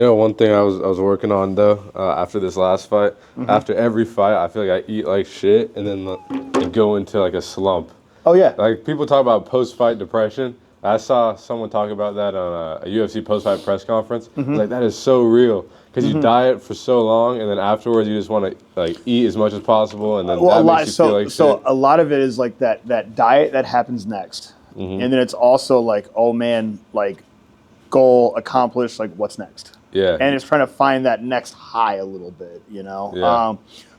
You know, one thing I was working on though after this last fight. After every fight, I feel like I eat like shit, and then I go into like a slump. Oh yeah. Like people talk about post-fight depression. I saw someone talk about that on a UFC post-fight press conference. I was like, that is so real because you diet for so long, and then afterwards you just want to like eat as much as possible, and then Well, a that lot. makes you feel like So shit. a lot of it is like that diet that happens next, and then it's also like, oh man, like goal accomplished. Like what's next? Yeah. And it's trying to find that next high a little bit, Yeah.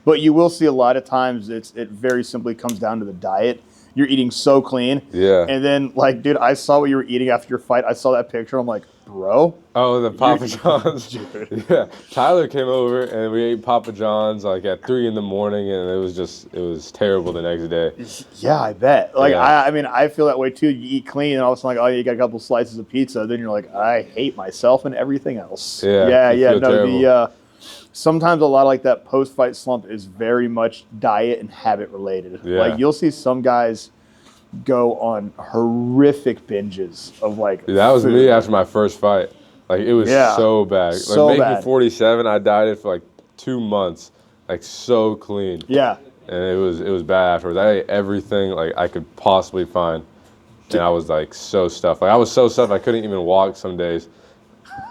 But you will see a lot of times it very simply comes down to the diet. You're eating so clean, Yeah. and then like, dude, I saw what you were eating after your fight. I saw that picture. I'm like, bro, Oh, the Papa John's. dude. Yeah. Tyler came over and we ate Papa John's like at 3 in the morning, and it was terrible the next day. Yeah, I bet. Like, Yeah. I mean, I feel that way too. You eat clean, and all of a sudden, like, oh, you got a couple slices of pizza. Then you're like, I hate myself and everything else. Yeah, you yeah. feel No, terrible. sometimes a lot of like that post-fight slump is very much diet and habit related. Yeah. Like, you'll see some guys go on horrific binges of like. Dude, that was food. me after my first fight. Like it was Yeah. so bad. So like making bad. 47, I dieted for like 2 months, like so clean. Yeah. And it was bad afterwards. I ate everything like I could possibly find, and I was like so stuffed. Like I was so stuffed I couldn't even walk some days.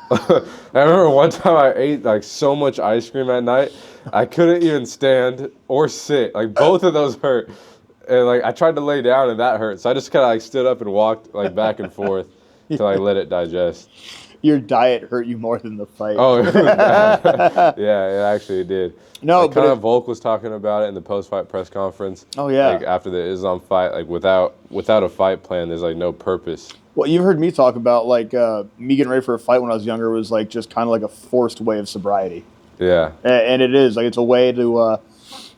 I remember one time I ate like so much ice cream at night, I couldn't even stand or sit. Like both of those hurt. And like I tried to lay down and that hurt. So I just kind of like stood up and walked like back and forth to like let it digest. Your diet hurt you more than the fight. Oh, it was bad. Yeah, it actually did. No, like, but kind of Volk was taling about it in the post-fight press conference. Oh, yeah. Like after the Islam fight, like without a fight plan, there's like no purpose. Well, you've heard me talk about like me getting ready for a fight when I was younger was like just kind of like a forced way of sobriety. Yeah. And it is like it's a way to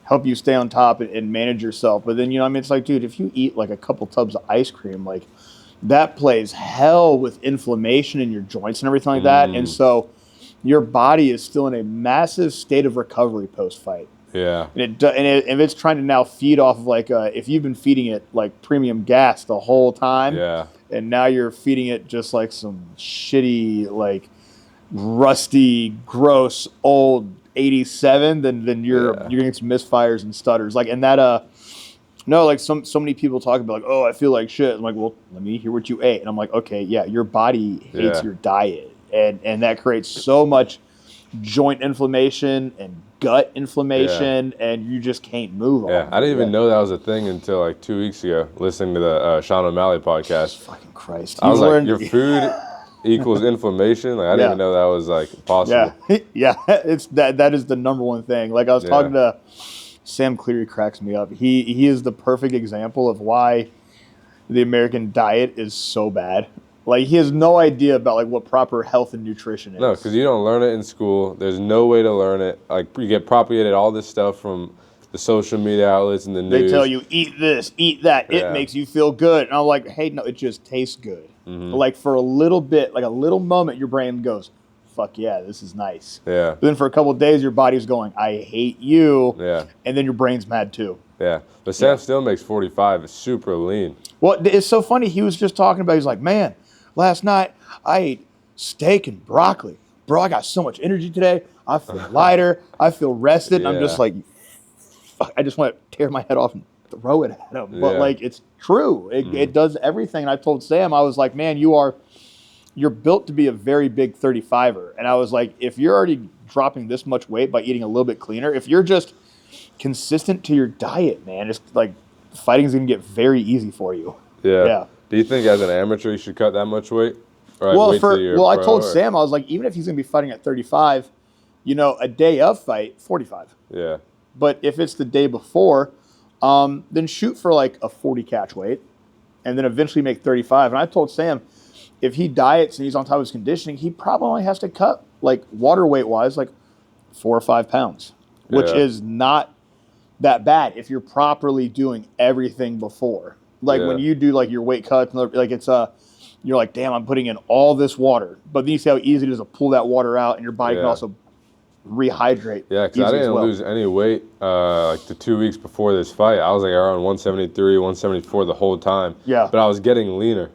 help you stay on top and manage yourself. But then I mean, it's like, dude, if you eat like a couple tubs of ice cream, like that plays hell with inflammation in your joints and everything like that. And so your body is still in a massive state of recovery post-fight. Yeah. And if it's trying to now feed off of like if you've been feeding it like premium gas the whole time, Yeah. and now you're feeding it just like some shitty like rusty, gross old 87, then you're getting some misfires and stutters. Like and that no, like so many people talk about like, oh, I feel like shit. I'm like, well, let me hear what you ate. And I'm like, okay, yeah, your body hates your diet. And that creates so much joint inflammation and gut inflammation, and you just can't move. Yeah, I didn't even know that was a thing until like 2 weeks ago, listening to the Sean O'Malley podcast. Fucking Christ. I was like, your food equals inflammation? Like, I didn't even know that was like possible. Yeah, yeah, it's that is the number one thing. Like I was talking to Sam Cleary, cracks me up. He is the perfect example of why the American diet is so bad. Like he has no idea about like what proper health and nutrition is. No, because you don't learn it in school. There's no way to learn it. Like you get propagated all this stuff from the social media outlets and the news. They tell you eat this, eat that. It makes you feel good. And I'm like, hey, no, it just tastes good. Like for a little bit, like a little moment, your brain goes, fuck yeah, this is nice. Yeah. But then for a couple of days, your body's going, I hate you. Yeah. And then your brain's mad too. Yeah. But Sam still makes 45. It's super lean. Well, it's so funny. He was just talking about, he's like, man, last night I ate steak and broccoli. Bro, I got so much energy today. I feel lighter. I feel rested. And I'm just like, fuck, I just want to tear my head off and throw it at him. But like, it's true. It does everything. And I told Sam, I was like, man, you're built to be a very big 35er. And I was like, if you're already dropping this much weight by eating a little bit cleaner, if you're just consistent to your diet, man, it's like fighting is going to get very easy for you. Yeah. Do you think as an amateur you should cut that much weight? Or I told Sam, I was like, even if he's going to be fighting at 35, a day of fight, 45. Yeah. But if it's the day before, then shoot for like a 40 catch weight and then eventually make 35. And I told Sam, if he diets and he's on top of his conditioning, he probably only has to cut, like water weight wise, like 4 or 5 pounds, which is not that bad if you're properly doing everything before. Like when you do like your weight cuts, like it's you're like, damn, I'm putting in all this water. But then you see how easy it is to pull that water out, and your body can also rehydrate. Yeah, because I didn't lose any weight like the 2 weeks before this fight. I was like around 173, 174 the whole time. Yeah. But I was getting leaner.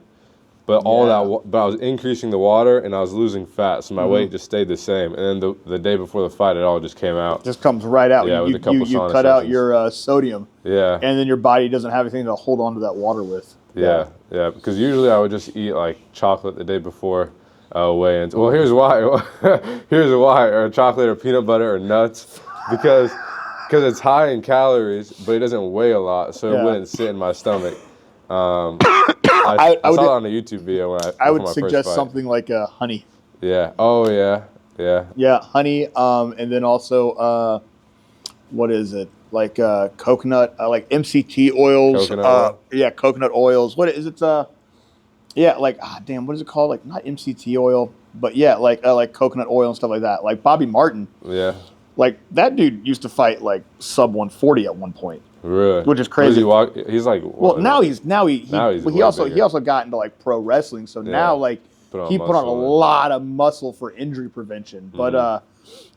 but but I was increasing the water and I was losing fat, so my weight just stayed the same. And then the day before the fight, it all just came out. Just comes right out. Yeah, with a couple you sauna cut out sessions. your sodium. Yeah. And then your body doesn't have anything to hold on to that water with. Yeah. Because usually I would just eat like chocolate the day before weigh-ins. Well, here's why. Or chocolate or peanut butter or nuts, because it's high in calories, but it doesn't weigh a lot, so it wouldn't sit in my stomach. I saw it on a YouTube video when I would suggest something like honey. Yeah. Oh yeah. Yeah. Yeah, honey. And then also, what is it? Like coconut, like MCT oils. Coconut oil? Yeah, coconut oils. What is it? Yeah, like what is it called? Like not MCT oil, but yeah, like coconut oil and stuff like that. Like Bobby Martin. Yeah. Like that dude used to fight like sub 140 at one point. Really? Which is crazy. He's like. Well, now he also got into like pro wrestling. So now like he put on a lot of muscle for injury prevention. But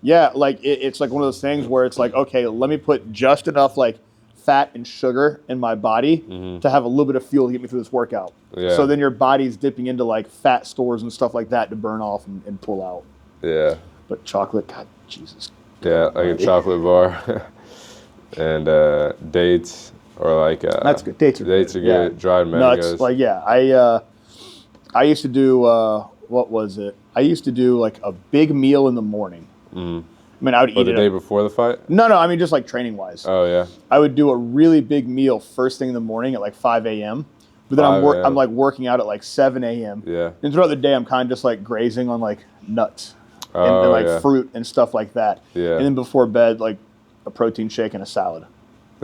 yeah, like it's like one of those things where it's like, okay, let me put just enough like fat and sugar in my body to have a little bit of fuel to get me through this workout. Yeah. So then your body's dipping into like fat stores and stuff like that to burn off and pull out. Yeah. But chocolate, God, Jesus. Yeah, like a chocolate bar. And dates, or like that's good. Dates are good. Yeah. Dried mangoes. Nuts. Like I used to do what was it? I used to do like a big meal in the morning. I mean, I would eat the day before the fight. No, I mean just like training wise. Oh yeah. I would do a really big meal first thing in the morning at like 5 a.m. But then I'm like working out at like 7 a.m. Yeah. And throughout the day, I'm kind of just like grazing on like nuts and like fruit and stuff like that. Yeah. And then before bed, like a protein shake and a salad.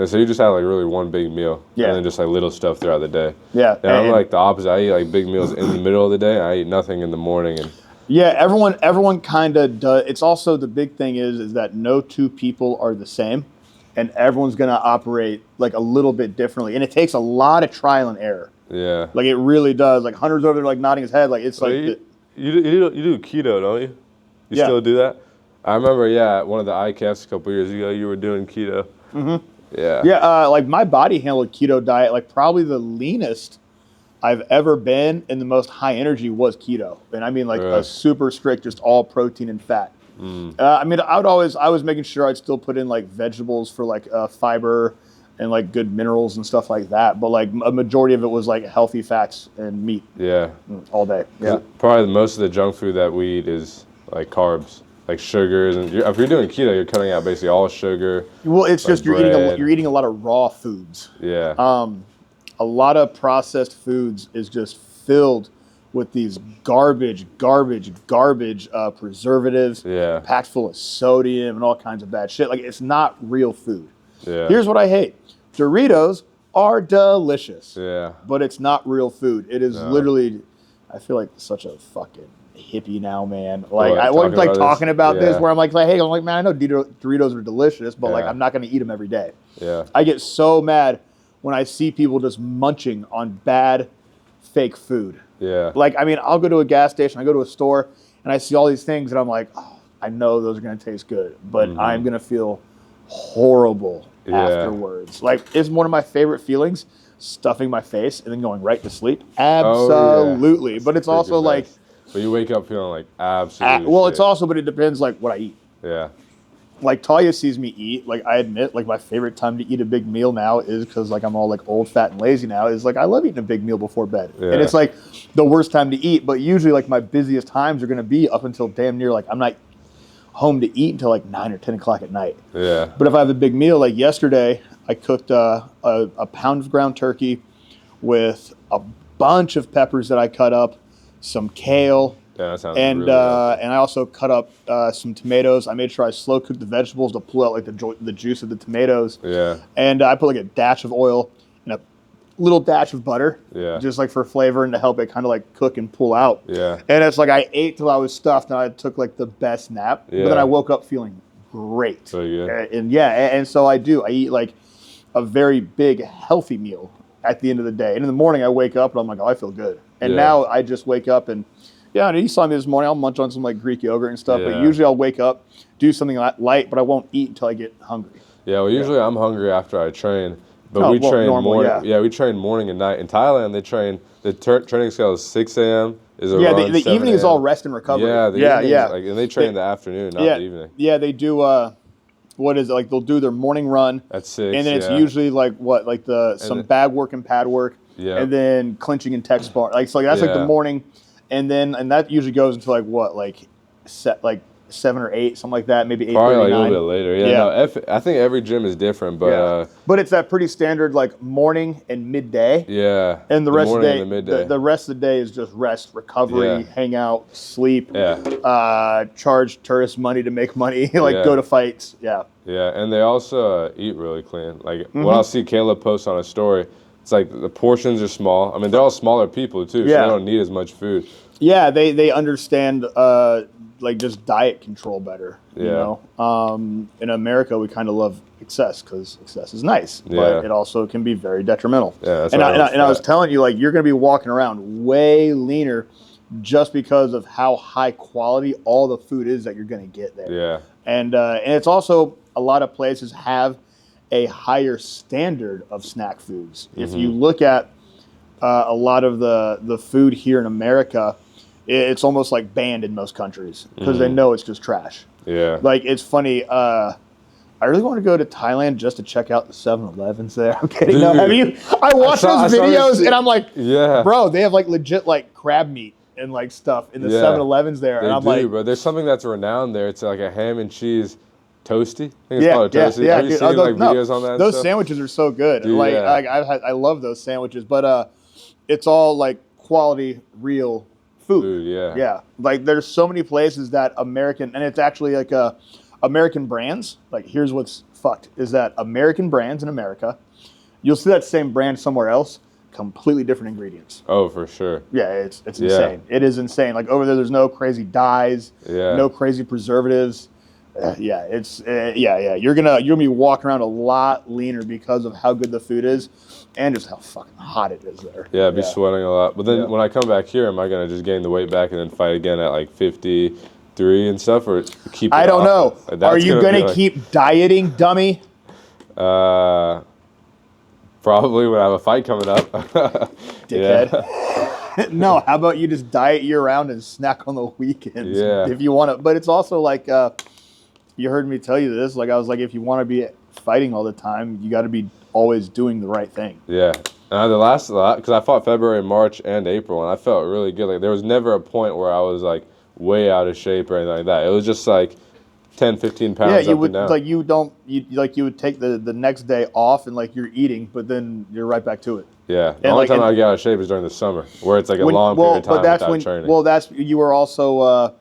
So you just had like really one big meal, and then just like little stuff throughout the day. Yeah, and I'm like the opposite. I eat like big meals in the middle of the day. I eat nothing in the morning. And yeah, everyone kind of does. It's also the big thing is that no two people are the same, and everyone's gonna operate like a little bit differently, and it takes a lot of trial and error. Yeah, like it really does. Like Hunter's over there like nodding his head, like it's so like you do keto, don't you? You still do that? I remember, at one of the ICAFs a couple years ago, you were doing keto. Mm-hmm. Yeah. Yeah, like my body handled keto diet. Like probably the leanest I've ever been and the most high energy was keto. And I mean like a super strict, just all protein and fat. I mean, I was making sure I'd still put in like vegetables for like fiber and like good minerals and stuff like that. But like a majority of it was like healthy fats and meat. Yeah. All day. Yeah. Probably most of the junk food that we eat is like carbs. Like sugars, and if you're doing keto, you're cutting out basically all sugar. Well, it's like just you're eating a lot of raw foods. Yeah. A lot of processed foods is just filled with these garbage preservatives. Yeah. Packed full of sodium and all kinds of bad shit. Like it's not real food. Yeah. Here's what I hate: Doritos are delicious. Yeah. But it's not real food. It is literally. I feel like such a fucking hippie now, man. Like I wasn't like talking about this where I'm like, hey, I'm like, man, I know Doritos are delicious, but like I'm not going to eat them every day. Yeah. I get so mad when I see people just munching on bad, fake food. Yeah. Like, I mean, I'll go to a gas station, I go to a store, and I see all these things, and I'm like, oh, I know those are going to taste good, but I'm going to feel horrible afterwards. Like, it's one of my favorite feelings, stuffing my face and then going right to sleep. Absolutely. Oh, yeah. But it's also like... But you wake up feeling like absolutely well, it's also, but it depends like what I eat. Yeah. Like Talia sees me eat. Like I admit, like my favorite time to eat a big meal now is because like I'm all like old, fat, and lazy now. Is like I love eating a big meal before bed, and it's like the worst time to eat. But usually, like my busiest times are going to be up until damn near like I'm not home to eat until like 9 or 10 o'clock at night. Yeah. But if I have a big meal, like yesterday, I cooked a pound of ground turkey with a bunch of peppers that I cut up. Some kale, and really and I also cut up some tomatoes. I made sure I slow cooked the vegetables to pull out like the juice of the tomatoes. Yeah. And I put like a dash of oil and a little dash of butter. Yeah. Just like for flavor and to help it kind of like cook and pull out. Yeah. And it's like I ate till I was stuffed and I took like the best nap. Yeah. But then I woke up feeling great. So good. And so I do. I eat like a very big healthy meal at the end of the day. And in the morning I wake up and I'm like, oh, I feel good. And now I just wake up and, you saw me this morning. I'll munch on some like Greek yogurt and stuff. But usually I'll wake up, do something light, but I won't eat until I get hungry. Yeah, well, usually I'm hungry after I train. But Oh, we well, train normal, morning. yeah. We train morning and night. In Thailand, they train the training scale is 6 a.m. is a Yeah, run. the 7 evening is a.m. all rest and recovery. Yeah, the yeah, evenings, yeah. like, and they train in the afternoon, not Yeah, the evening. yeah, they do. What is it like? They'll do their morning run, At 6, and then it's yeah. usually like what, like some bag work and pad work, Yeah. and then clinching and tech spar. Like so, like that's like the Yeah. morning, and that usually goes until like what, like 7 or 8, something like that, maybe 8:30, Probably like a 9. little bit later. Yeah, Yeah. no, I think every gym is different, but But it's that pretty standard like morning and midday. yeah. And the rest of the morning day, and the midday. the rest of the day is just rest, recovery, Yeah. hang out, sleep, Yeah. charge tourists money to make money, like Yeah. go to fights. Yeah. Yeah, and they also eat really clean. Like Mm-hmm. when I'll see Caleb post on a story, it's like the portions are small. I mean, they're all smaller people too, so Yeah. they don't need as much food. Yeah, they understand like just diet control better. You Yeah. know, in America we kind of love excess because excess is nice, Yeah. but it also can be very detrimental. Yeah, that's and why I was fat. telling you, like, you're going to be walking around way leaner just because of how high quality all the food is that you're going to get there. Yeah. And it's also a lot of places have a higher standard of snack foods. If you look at a lot of the food here in America, it's almost like banned in most countries because they know it's just trash. Yeah. Like, it's funny. I really want to go to Thailand just to check out the 7-Elevens there. I'm kidding. No, Dude. have you? I watch I those saw videos this- and I'm like, Yeah. bro, they have like legit like crab meat and like stuff in the Yeah. 7-Elevens there. They And I'm do, like, bro. There's something that's renowned there. It's like a ham and cheese toasty. I think it's yeah, called a yeah, toasty. yeah. Have you dude. seen like No, videos on that? and those stuff? sandwiches are so good. Dude, like, yeah. I love those sandwiches, but it's all like quality, real food. Dude, yeah. Yeah, like there's so many places that American, and it's actually like American brands. Like, here's what's fucked is that American brands in America, you'll see that same brand somewhere else, completely different ingredients. Oh, for sure. Yeah, it's Yeah. insane. It is insane. Like over there's no crazy dyes, Yeah. no crazy preservatives. You're gonna be walking around a lot leaner because of how good the food is, and just how fucking hot it is there. Yeah, I'd be sweating a lot. But then Yeah. when I come back here, am I gonna just gain the weight back and then fight again at like 53 and stuff, or keep? I it don't off? know. Like, that's Are you be gonna like- keep dieting, dummy? Probably when I have a fight coming up. Dickhead. Yeah. No, how about you just diet year round and snack on the weekends Yeah. if you want to. But it's also like you heard me tell you this. Like, I was like, if you want to be fighting all the time, you got to be always doing the right thing. Yeah. And the last because I fought February, March, and April, and I felt really good. Like there was never a point where I was like way out of shape or anything like that. It was just like 10, 15 pounds Yeah, you up would and down. like you would take the next day off and like you're eating, but then you're right back to it. Yeah. The And, only like, time and- I get out of shape is during the summer, where it's like a long period of time without training. Well, that's you were also like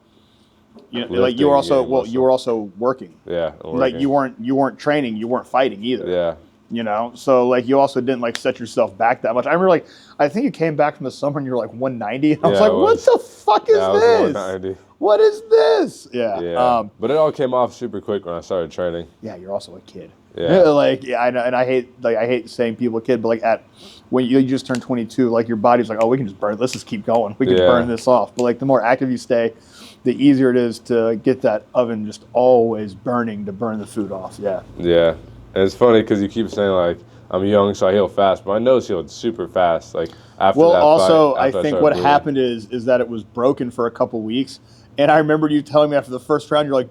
you Lifting, were also yeah, you were also working. yeah. Like you weren't training, you weren't fighting either. Yeah. You know, so like you also didn't like set yourself back that much. I remember like I think you came back from the summer and you were like 190. And I was Yeah, like, I what was. the fuck is Yeah, I was this? 190. What is this? Yeah. Yeah. But it all came off super quick when I started training. Yeah, you're also a kid. Yeah. Like, yeah, I know, and I hate saying people a kid, but like when you just turn 22, like your body's like, oh, we can just burn. Let's just keep going. We can Yeah. burn this off. But like the more active you stay, the easier it is to get that oven just always burning to burn the food off. Yeah. Yeah. And it's funny because you keep saying like, I'm young, so I heal fast, but my nose healed super fast. Like after Well, that also, fight, I after think started what bleeding. happened is that it was broken for a couple weeks, and I remember you telling me after the first round, you're like,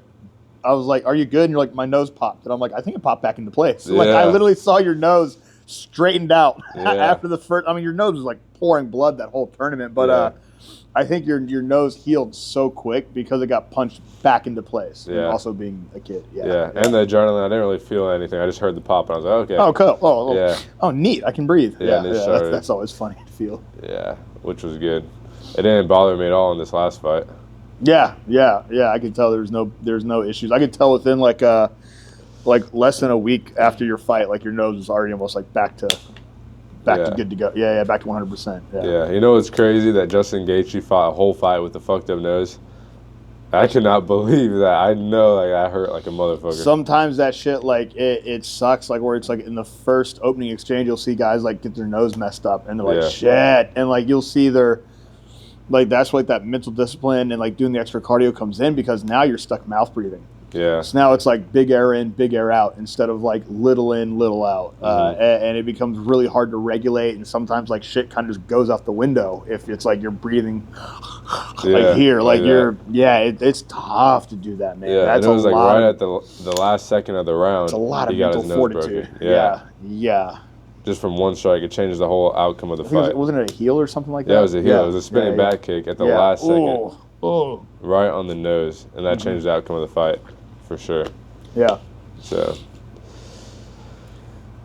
I was like, "Are you good?" And you're like, "My nose popped," and I'm like, "I think it popped back into place." Like I Yeah. literally saw your nose straightened out Yeah. after the first. I mean, your nose was like pouring blood that whole tournament, but Yeah. I think your nose healed so quick because it got punched back into place. And Yeah. also being a kid. Yeah. And the adrenaline, I didn't really feel anything. I just heard the pop, and I was like, okay. Oh, cool. Oh, Yeah. oh, neat. I can breathe. Yeah, and it started. That's always funny to feel. Yeah, which was good. It didn't bother me at all in this last fight. Yeah. I could tell there's no issues. I could tell within like less than a week after your fight, like your nose was already almost like back to Yeah. good to go. Yeah, back to 100%. Yeah, you know what's crazy? That Justin Gaethje fought a whole fight with a fucked up nose. I cannot believe that. I know like I hurt like a motherfucker. Sometimes that shit like it sucks. Like where it's like in the first opening exchange, you'll see guys like get their nose messed up, and they're like Yeah. shit, and like you'll see their like that's like that mental discipline and like doing the extra cardio comes in because now you're stuck mouth breathing. Yeah. So now it's like big air in, big air out instead of like little in, little out. And it becomes really hard to regulate. And sometimes like shit kind of just goes out the window if it's like you're breathing like here. Like it's tough to do that, man. Yeah, That's and it was a like lot right of, at the last second of the round. it's a lot of he got mental his nose fortitude. broken. Yeah. Just from one strike, it changes the whole outcome of the fight. Wasn't it a heel or something like that? Yeah, it was a heel. It was a spinning back kick at the last second. Oh. Right on the nose, and that changed the outcome of the fight, for sure. Yeah. So,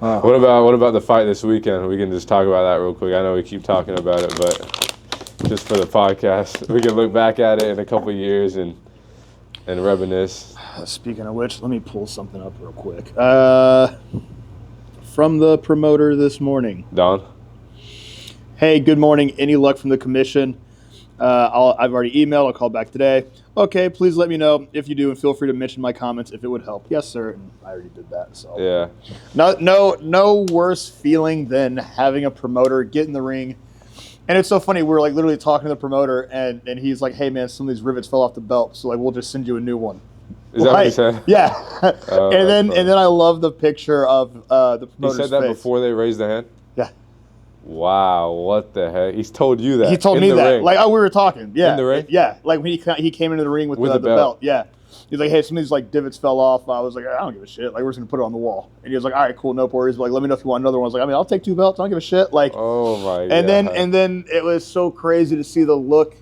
what about the fight this weekend? We can just talk about that real quick. I know we keep talking about it, but just for the podcast, we can look back at it in a couple of years and reminisce. Speaking of which, let me pull something up real quick. From the promoter this morning. Don? Hey, good morning. Any luck from the commission? I've already emailed. I'll call back today. Okay, please let me know if you do, and feel free to mention my comments if it would help. Yes, sir. And I already did that. So yeah, no worse feeling than having a promoter get in the ring. And it's so funny. We were like literally talking to the promoter, and he's like, "Hey, man, some of these rivets fell off the belt, so like we'll just send you a new one." Is that what he said? Yeah. And then I love the picture of the promoter's face. He said that before they raised the hand? Yeah. Wow, what the heck? He's told you that. He told me that. Ring. Like, we were talking. Yeah. In the ring? Yeah. Like when he came into the ring with the belt. Yeah. He's like, hey, some of these like divots fell off. I was like, I don't give a shit. Like, we're just gonna put it on the wall. And he was like, all right, cool, no worries. Like, let me know if you want another one. I was like, I mean, I'll take 2 belts. I don't give a shit. Like, oh my god. And then it was so crazy to see the look.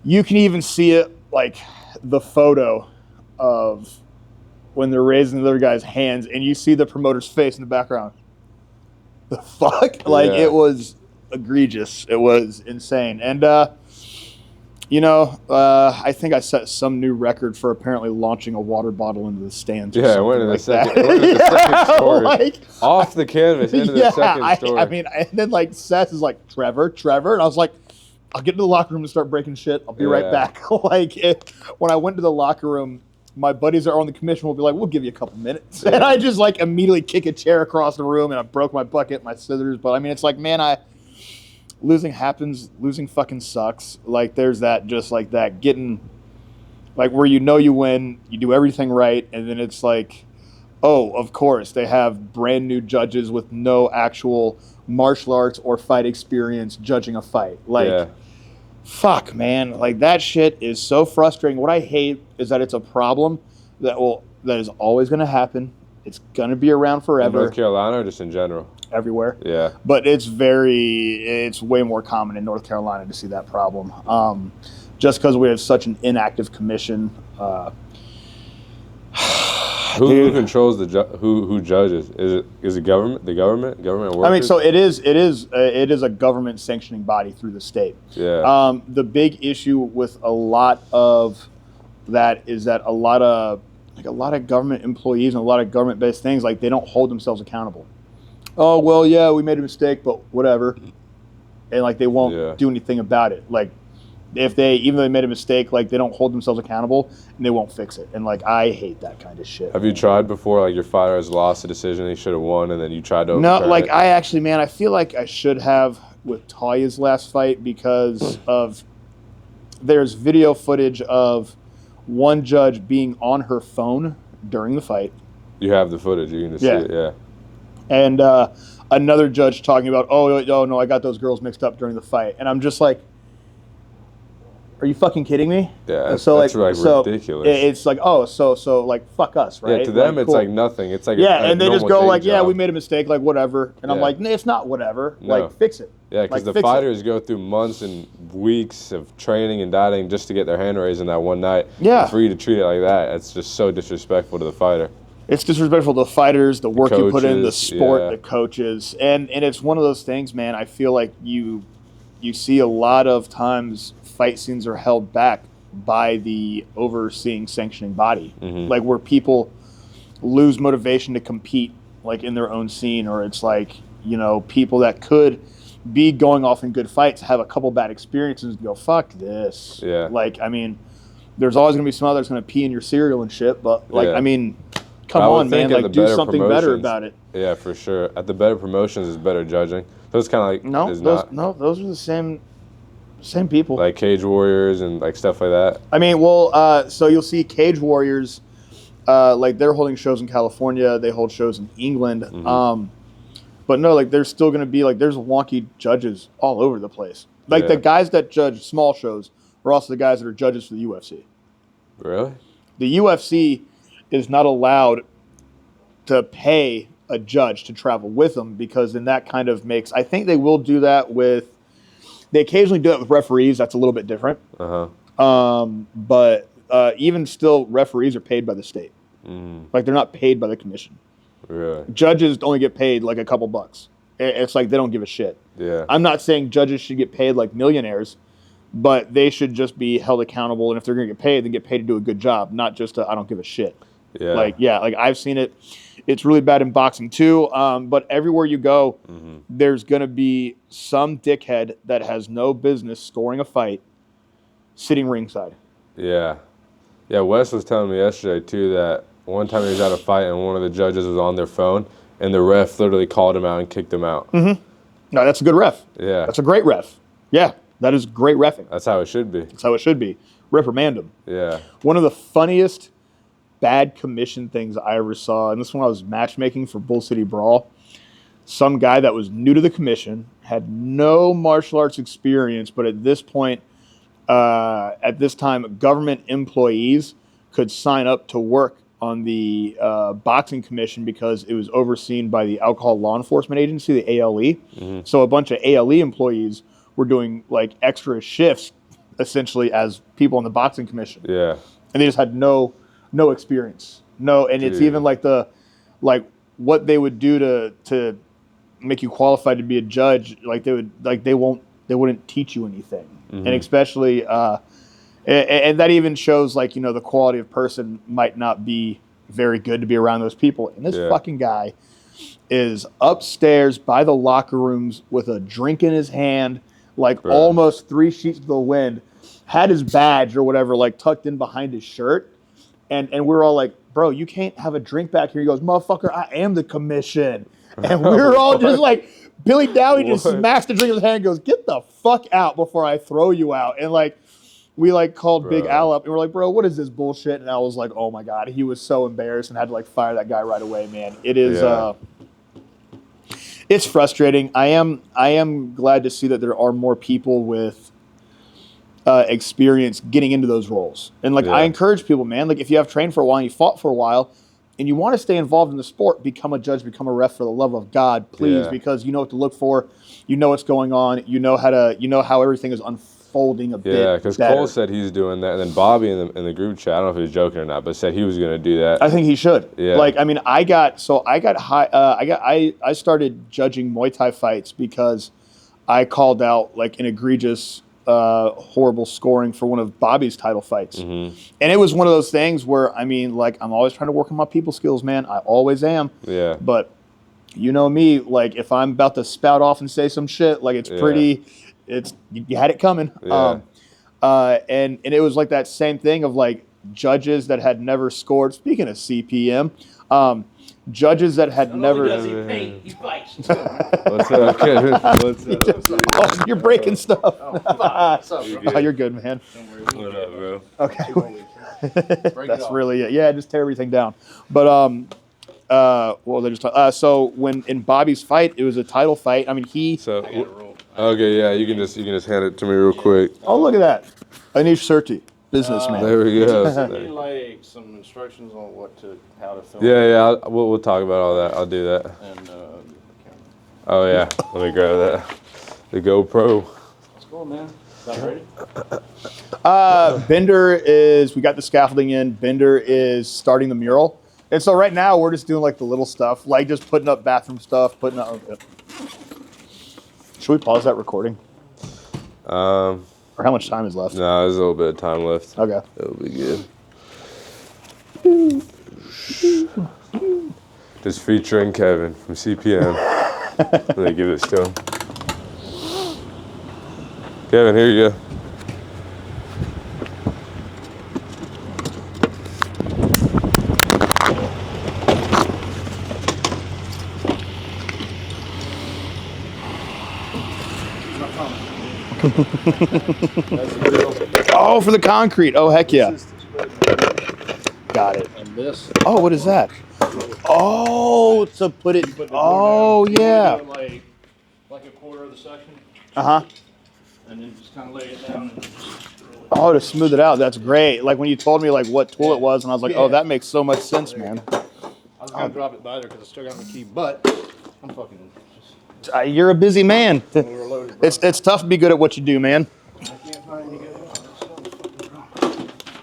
You can even see it, like the photo of when they're raising the other guy's hands, and you see the promoter's face in the background. The fuck? Like, it was egregious. It was insane. And, I think I set some new record for apparently launching a water bottle into the stands. Yeah, it went into the second story. Like, off the canvas into the second story. I mean, and then, like, Seth is like, Trevor. And I was like, I'll get into the locker room and start breaking shit. I'll be right back. Like, when I went to the locker room, my buddies that are on the commission will be like, we'll give you a couple minutes. Yeah. And I just like immediately kick a chair across the room, and I broke my bucket, my scissors. But I mean, it's like, man, losing happens. Losing fucking sucks. Like, there's that, just like that getting, like, where you win, you do everything right. And then it's like, oh, of course, they have brand new judges with no actual martial arts or fight experience judging a fight. Like, fuck, man. Like, that shit is so frustrating. What I hate is that it's a problem that is always going to happen. It's going to be around forever. In North Carolina or just in general? Everywhere. Yeah. But it's way more common in North Carolina to see that problem. Just because we have such an inactive commission. Who controls who judges? Is it government? The government workers? I mean, so it is a government sanctioning body through the state. Yeah. The big issue with a lot of that is that a lot of government employees and a lot of government-based things, like, they don't hold themselves accountable. Oh, well, yeah, we made a mistake, but whatever. And like, they won't do anything about it. Like, even though they made a mistake, like, they don't hold themselves accountable and they won't fix it. And like, I hate that kind of shit. Have you tried before? Like, your fighter has lost a decision he should have won, and then you tried to overturn No, like it? I feel like I should have with Talia's last fight because there's video footage of one judge being on her phone during the fight. You have the footage. You can just see it. Yeah. And another judge talking about, oh no, I got those girls mixed up during the fight, and I'm just like, are you fucking kidding me? Yeah, that's ridiculous. It's like, so like, fuck us, right? Yeah, to them, like, it's like nothing. It's like and they just go like, job. we made a mistake, like, whatever. And I'm like, it's not whatever. No. Like, fix it. Yeah, because the fighters go through months and weeks of training and dieting just to get their hand raised in that one night. Yeah. And for you to treat it like that, it's just so disrespectful to the fighter. It's disrespectful to the fighters, the work you put in, the sport, the coaches. And it's one of those things, man, I feel like you see a lot of times fight scenes are held back by the overseeing sanctioning body. Mm-hmm. Like, where people lose motivation to compete, like, in their own scene, or it's like, people that could be going off in good fights have a couple bad experiences and go, fuck this. Yeah. Like, I mean, there's always going to be some others going to pee in your cereal and shit, but, like, I mean, come on, man, like, do something better about it. Yeah, for sure. At the better promotions is better judging. So it's kind of like, those are the same. Same people. Like Cage Warriors and like stuff like that. I mean, well, so you'll see Cage Warriors, like they're holding shows in California. They hold shows in England. But no, like there's still going to be like there's wonky judges all over the place. Like the guys that judge small shows are also the guys that are judges for the UFC. Really? The UFC is not allowed to pay a judge to travel with them because then that kind of makes. I think they will do that with. They occasionally do it with referees. That's a little bit different. But even still, referees are paid by the state. Like they're not paid by the commission. Really? Judges only get paid like a couple bucks. It's like they don't give a shit. Yeah. I'm not saying judges should get paid like millionaires, but they should just be held accountable. And if they're going to get paid, then get paid to do a good job, not just I don't give a shit. Yeah. Like I've seen it. It's really bad in boxing too. But everywhere you go, there's going to be some dickhead that has no business scoring a fight sitting ringside. Yeah. Yeah, Wes was telling me yesterday too that one time he was at a fight and one of the judges was on their phone and the ref literally called him out and kicked him out. No, that's a good ref. Yeah. That's a great ref. Yeah, that is great reffing. That's how it should be. That's how it should be. Reprimand him. Yeah. One of the funniest bad commission things I ever saw, and this one I was matchmaking for Bull City Brawl, some guy that was new to the commission, had no martial arts experience, but at this point, at this time, government employees could sign up to work on the boxing commission because it was overseen by the Alcohol Law Enforcement Agency, the ALE. So a bunch of ALE employees were doing like extra shifts, essentially, as people on the boxing commission. Yeah. And they just had no experience. No, and it's even like what they would do to make you qualified to be a judge. Like they wouldn't teach you anything, and especially. And that even shows, like, the quality of person might not be very good to be around those people. And this fucking guy is upstairs by the locker rooms with a drink in his hand, like almost 3 sheets to the wind, had his badge or whatever, like, tucked in behind his shirt. And we're all like, bro, you can't have a drink back here. He goes, motherfucker, I am the commission. And we're all just like, Billy Dowie just smashed the drink in his hand and goes, get the fuck out before I throw you out. And, like, we like called Big Al up and we're like, bro, what is this bullshit? And Al was like, oh my God, he was so embarrassed and had to like fire that guy right away, man. It is, it's frustrating. I am glad to see that there are more people with experience getting into those roles. And like, I encourage people, man, like if you have trained for a while and you fought for a while and you want to stay involved in the sport, become a judge, become a ref for the love of God, please, because you know what to look for. You know what's going on. You know how everything is unfolding a bit. Yeah, because Cole said he's doing that, and then Bobby in the group chat, I don't know if he was joking or not, but said he was going to do that. I think he should. Yeah. Like, I mean, I started judging Muay Thai fights because I called out like an egregious, horrible scoring for one of Bobby's title fights, and it was one of those things where I mean, like, I'm always trying to work on my people skills, man. I always am. Yeah. But you know me, like if I'm about to spout off and say some shit, like it's pretty. It's you had it coming. Yeah. And it was like that same thing of like judges that had never scored. Speaking of CPM, judges that had never. Does he paint? He fights. What's up, Kevin? What's up? You're breaking stuff. What's up, bro? Oh, you're good, man. What up, bro? Okay. That's really it. Yeah, just tear everything down. But so when in Bobby's fight, it was a title fight. I mean, Okay, yeah, you can just hand it to me real quick. Oh, look at that. Anish Surti, businessman. There we go. Send me like some instructions on how to film. Yeah, we'll talk about all that. I'll do that. And oh yeah, let me grab that. The GoPro. let's go, man. Sound ready? We got the scaffolding in. Bender is starting the mural. And so right now we're just doing like the little stuff, like just putting up bathroom stuff, putting up. Should we pause that recording? Or how much time is left? No, there's a little bit of time left. Okay. It'll be good. Just featuring Kevin from CPM. Let me give this to him. Kevin, here you go. Oh, for the concrete. Oh, heck yeah. Got it. And this. Oh, what is that? Oh, to put it. Oh, yeah. Like a quarter of the section. Uh-huh. And then just kind of lay it down. And Oh, to smooth it out. That's great. Like when you told me like what tool it was, and I was like, oh, that makes so much sense, man. I was gonna drop it by there because I still got my key, but I'm fucking. You're a busy man. Overloaded, bro. It's tough to be good at what you do, man. I can't find any good.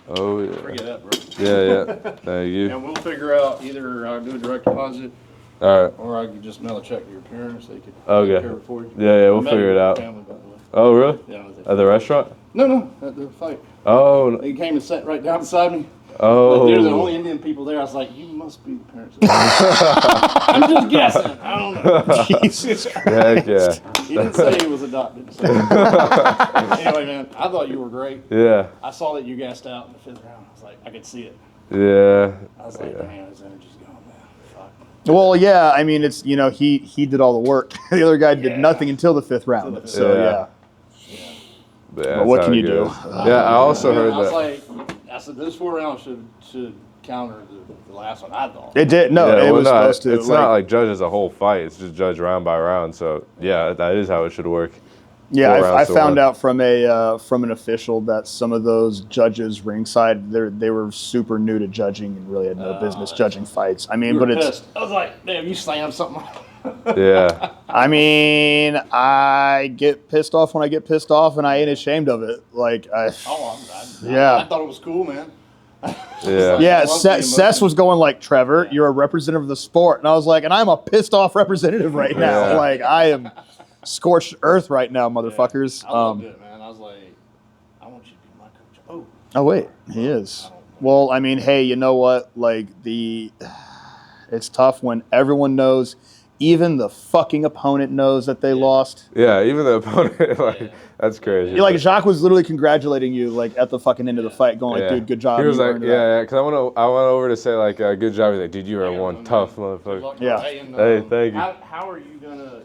Oh yeah. Forget that, bro. Yeah. Thank you. And we'll figure out either I'll do a direct deposit All right. or I could just mail a check to your parents. They could Okay. take care of it for you. Yeah. We'll I met figure it your out. Family, by the way. Oh really? Yeah, I was At the restaurant? No, at the fight. Oh. They came and sat right down beside me. Oh. Like, they're the only Indian people there. I was like, you must be the parents. I'm just guessing. I don't know. Jesus Christ. Heck yeah. He didn't say he was adopted. So. Anyway, man, I thought you were great. Yeah. I saw that you gassed out in the 5th round. I was like, I could see it. Yeah. I was like, man, his energy's gone, man. Fuck. Well, yeah. I mean, it's he did all the work. The other guy did nothing until the 5th round. So yeah. But what can you do? Yeah, I also heard I was that. like, I said, this 4 rounds should counter the last one. I thought. It did. No, Yeah, it well, was no, supposed to. It's not like judge as a whole fight. It's just judge round by round. So yeah, that is how it should work. Yeah, 4 I rounds to found one. out from an official that some of those judges ringside, they were super new to judging and really had no business judging fights. I mean, You were but pissed. I was like, damn, you slammed something. Yeah. I mean, I get pissed off when I get pissed off, and I ain't ashamed of it. Like, I thought it was cool, man. Yeah. yeah, I love the Seth emotion. was going like, Trevor, you're a representative of the sport, and I was like, and I'm a pissed off representative right now. Yeah. Like, I am scorched earth right now, motherfuckers. I loved it, man. I was like, I want you to be my coach. Oh wait, he is. Well, I mean, hey, you know what? Like it's tough when everyone knows, even the fucking opponent knows that they lost. Yeah. Even the opponent, like, that's crazy. Like Jacques was literally congratulating you, like at the fucking end of the fight, going like, Yeah. "Dude, good job." He was you like, earned it." yeah, because I went over to say like, good job. He's like, dude, you are one tough motherfucker. Yeah. Hey, thank you. How are you gonna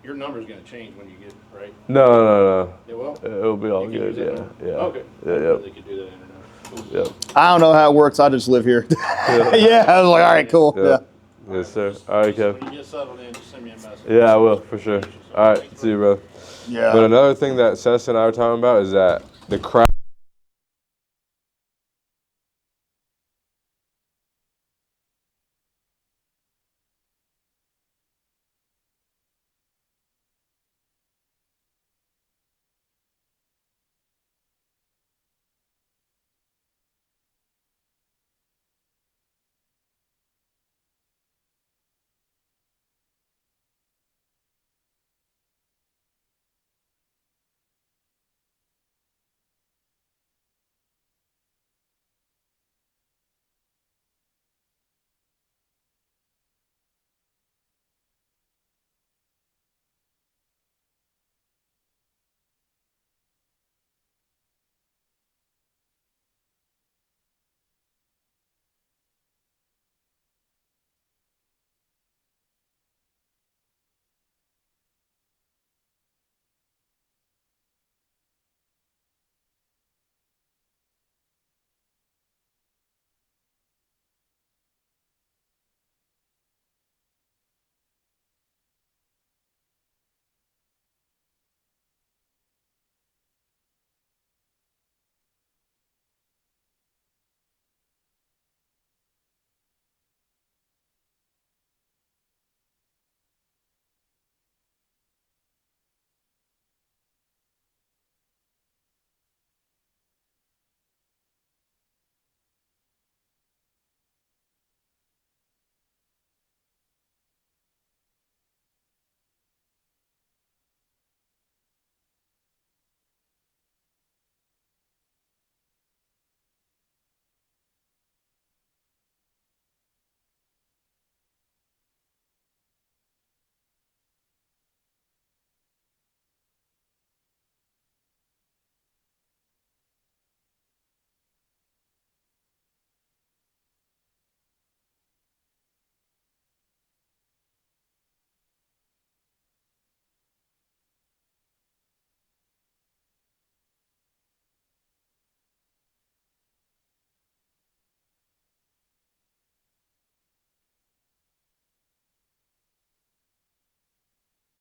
your number's gonna change when you get right? No. It will. It'll be all You can good. use that Yeah. now? Okay. Yeah. They could do that internet. Cool. Yep. I don't know how it works. I just live here. Yeah, I was like, all right, cool. Yep. Yeah. Yes, sir. All right, Kev. When you get settled in, just send me a message. Yeah, I will for sure. All right, see you, bro. Yeah. But another thing that Seth and I were talking about is that the crowd